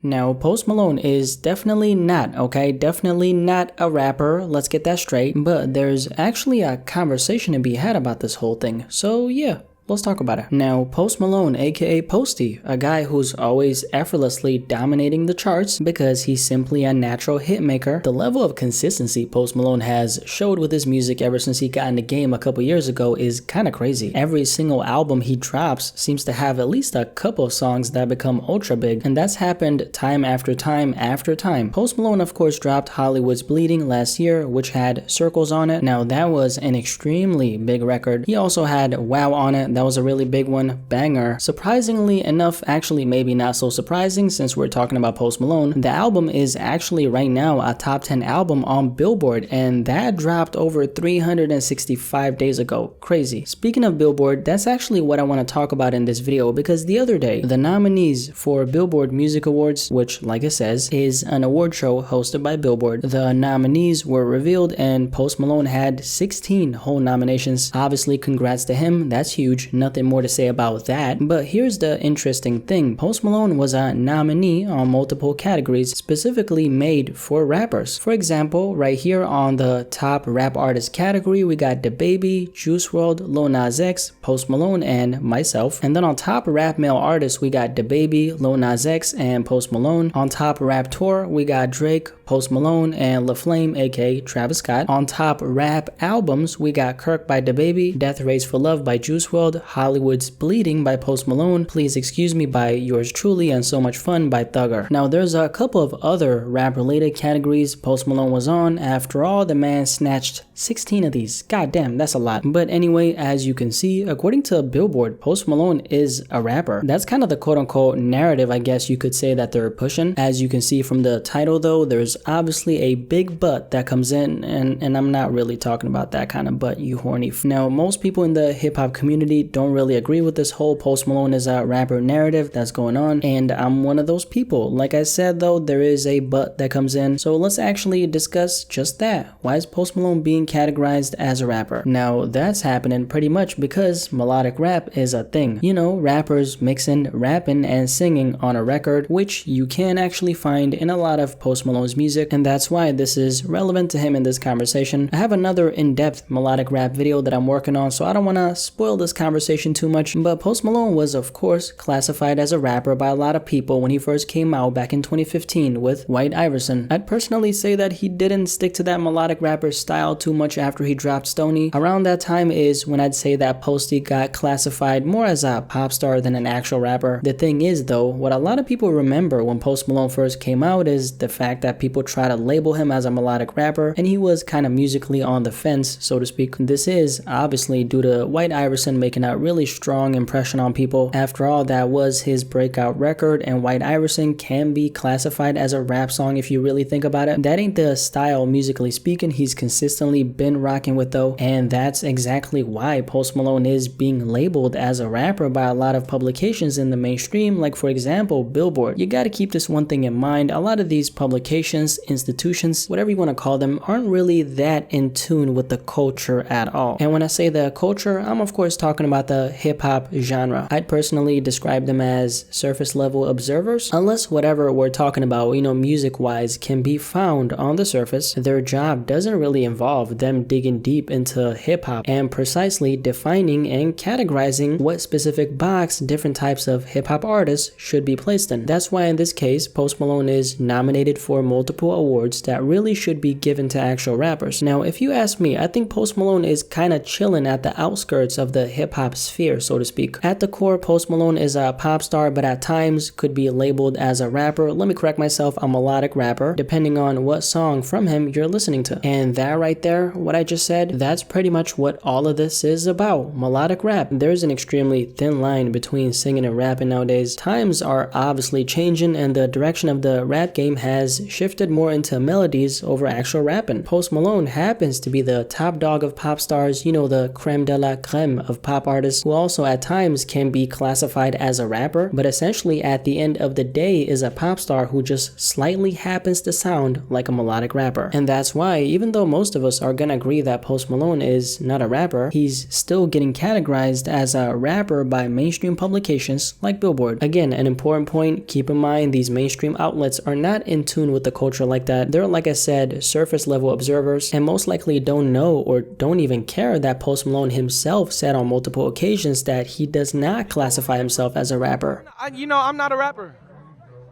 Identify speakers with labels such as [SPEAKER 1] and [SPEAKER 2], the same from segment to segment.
[SPEAKER 1] Now, Post Malone is definitely not, okay? Definitely not a rapper, let's get that straight. But there's actually a conversation to be had about this whole thing. So yeah, let's talk about it. Now, Post Malone, aka Posty, a guy who's always effortlessly dominating the charts because he's simply a natural hit maker. The level of consistency Post Malone has showed with his music ever since he got in the game a couple years ago is kinda crazy. Every single album he drops seems to have at least a couple of songs that become ultra big, and that's happened time after time after time. Post Malone of course dropped Hollywood's Bleeding last year, which had Circles on it. Now that was an extremely big record. He also had Wow on it. That was a really big one, banger. Surprisingly enough, actually maybe not so surprising since we're talking about Post Malone, the album is actually right now a top 10 album on Billboard, and that dropped over 365 days ago. Crazy. Speaking of Billboard, that's actually what I want to talk about in this video, because the other day, the nominees for Billboard Music Awards, which like it says, is an award show hosted by Billboard, the nominees were revealed and Post Malone had 16 whole nominations. Obviously, congrats to him, that's huge. Nothing more to say about that. But here's the interesting thing. Post Malone was a nominee on multiple categories specifically made for rappers. For example, right here on the top rap artist category, we got DaBaby, Juice WRLD, Lil Nas X, Post Malone, and myself. And then on top rap male artists, we got DaBaby, Lil Nas X, and Post Malone. On top rap tour, we got Drake, Post Malone, and LaFlame, aka Travis Scott. On top rap albums, we got Kirk by DaBaby, Death Race for Love by Juice WRLD, Hollywood's Bleeding by Post Malone, Please Excuse Me by yours truly, and So Much Fun by Thugger. Now there's a couple of other rap related categories Post Malone was on. After all, the man snatched 16 of these. God damn, that's a lot. But anyway, as you can see, according to Billboard, Post Malone is a rapper. That's kind of the quote-unquote narrative, I guess you could say, that they're pushing. As you can see from the title though, there's obviously a big but that comes in, and I'm not really talking about that kind of but, you horny. Now, most people in the hip-hop community don't really agree with this whole Post Malone is a rapper narrative that's going on, and I'm one of those people. Like I said though, there is a but that comes in, so let's actually discuss just that. Why is Post Malone being categorized as a rapper? Now that's happening pretty much because melodic rap is a thing. You know, rappers mixing rapping and singing on a record, which you can actually find in a lot of Post Malone's music, and that's why this is relevant to him in this conversation. I have another in-depth melodic rap video that I'm working on, so I don't want to spoil this conversation too much, but Post Malone was of course classified as a rapper by a lot of people when he first came out back in 2015 with White Iverson. I'd personally say that he didn't stick to that melodic rapper style too much after he dropped Stoney. Around that time is when I'd say that Posty got classified more as a pop star than an actual rapper. The thing is though, what a lot of people remember when Post Malone first came out is the fact that people try to label him as a melodic rapper, and he was kind of musically on the fence, so to speak. This is obviously due to White Iverson making a really strong impression on people. After all, that was his breakout record, and White Iverson can be classified as a rap song if you really think about it. That ain't the style, musically speaking, he's consistently been rocking with though, and that's exactly why Post Malone is being labeled as a rapper by a lot of publications in the mainstream, like for example Billboard. You gotta keep this one thing in mind, a lot of these publications, institutions, whatever you want to call them, aren't really that in tune with the culture at all. And when I say the culture, I'm of course talking about the hip-hop genre. I'd personally describe them as surface level observers, unless whatever we're talking about, you know, music wise, can be found on the surface. Their job doesn't really involve them digging deep into hip-hop and precisely defining and categorizing what specific box different types of hip-hop artists should be placed in. That's why in this case Post Malone is nominated for multiple awards that really should be given to actual rappers. Now if you ask me, I think Post Malone is kind of chilling at the outskirts of the hip-hop sphere, so to speak. At the core, Post Malone is a pop star, but at times could be labeled as a rapper. Let me correct myself, a melodic rapper, depending on what song from him you're listening to. And that right there, what I just said, that's pretty much what all of this is about, melodic rap. There's an extremely thin line between singing and rapping nowadays. Times are obviously changing, and the direction of the rap game has shifted more into melodies over actual rapping. Post Malone happens to be the top dog of pop stars, you know, the creme de la creme of pop hip-hop artist who also at times can be classified as a rapper, but essentially at the end of the day is a pop star who just slightly happens to sound like a melodic rapper. And that's why, even though most of us are gonna agree that Post Malone is not a rapper, he's still getting categorized as a rapper by mainstream publications like Billboard. Again, an important point, keep in mind these mainstream outlets are not in tune with the culture like that. They're, like I said, surface level observers and most likely don't know or don't even care that Post Malone himself said on multiple occasions that he does not classify himself as a rapper.
[SPEAKER 2] I'm not a rapper.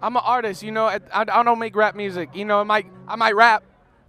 [SPEAKER 2] I'm an artist, I don't make rap music. I might rap.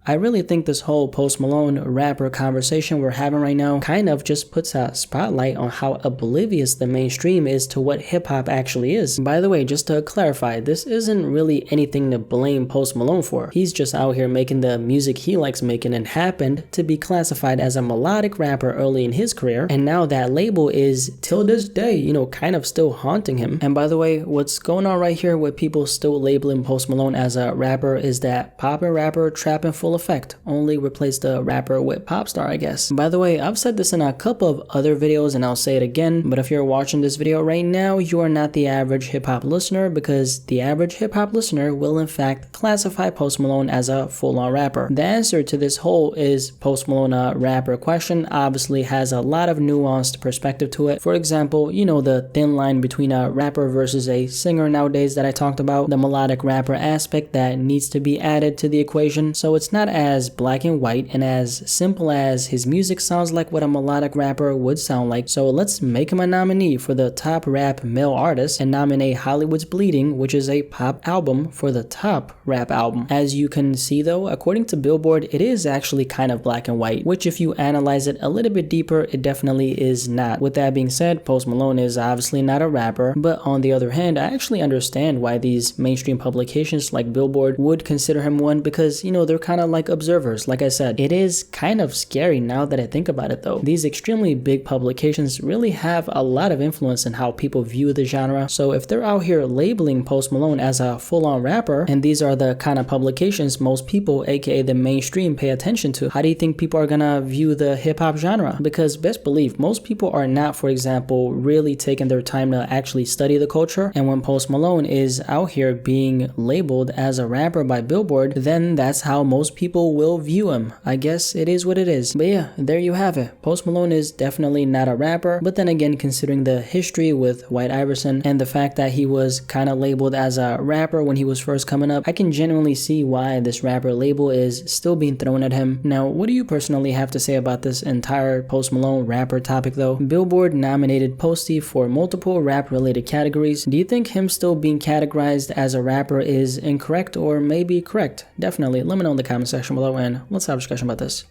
[SPEAKER 1] I really think this whole Post Malone rapper conversation we're having right now kind of just puts a spotlight on how oblivious the mainstream is to what hip-hop actually is. By the way, just to clarify, this isn't really anything to blame Post Malone for. He's just out here making the music he likes making and happened to be classified as a melodic rapper early in his career, and now that label is, till this day, kind of still haunting him. And by the way, what's going on right here with people still labeling Post Malone as a rapper is that poppin' rapper, trappin' full effect only replaced the rapper with pop star, I guess. By the way, I've said this in a couple of other videos and I'll say it again, but if you're watching this video right now, you are not the average hip-hop listener, because the average hip-hop listener will in fact classify Post Malone as a full-on rapper. The answer to this whole is Post Malone a rapper question obviously has a lot of nuanced perspective to it. For example, the thin line between a rapper versus a singer nowadays that I talked about, the melodic rapper aspect that needs to be added to the equation. So it's not as black and white and as simple as his music sounds like what a melodic rapper would sound like. So let's make him a nominee for the top rap male artist and nominate Hollywood's Bleeding, which is a pop album, for the top rap album. As you can see though, according to Billboard, it is actually kind of black and white, which if you analyze it a little bit deeper, it definitely is not. With that being said, Post Malone is obviously not a rapper, but on the other hand, I actually understand why these mainstream publications like Billboard would consider him one, because they're kind of like observers. Like I said, it is kind of scary now that I think about it though. These extremely big publications really have a lot of influence in how people view the genre. So if they're out here labeling Post Malone as a full-on rapper, and these are the kind of publications most people, aka the mainstream, pay attention to, how do you think people are gonna view the hip-hop genre? Because best believe, most people are not, for example, really taking their time to actually study the culture. And when Post Malone is out here being labeled as a rapper by Billboard, then that's how most people will view him. I guess it is what it is. But yeah, there you have it. Post Malone is definitely not a rapper, but then again, considering the history with White Iverson and the fact that he was kind of labeled as a rapper when he was first coming up, I can genuinely see why this rapper label is still being thrown at him. Now, what do you personally have to say about this entire Post Malone rapper topic though? Billboard nominated Posty for multiple rap related categories. Do you think him still being categorized as a rapper is incorrect or maybe correct? Definitely let me know in the comment section below and let's have a discussion about this.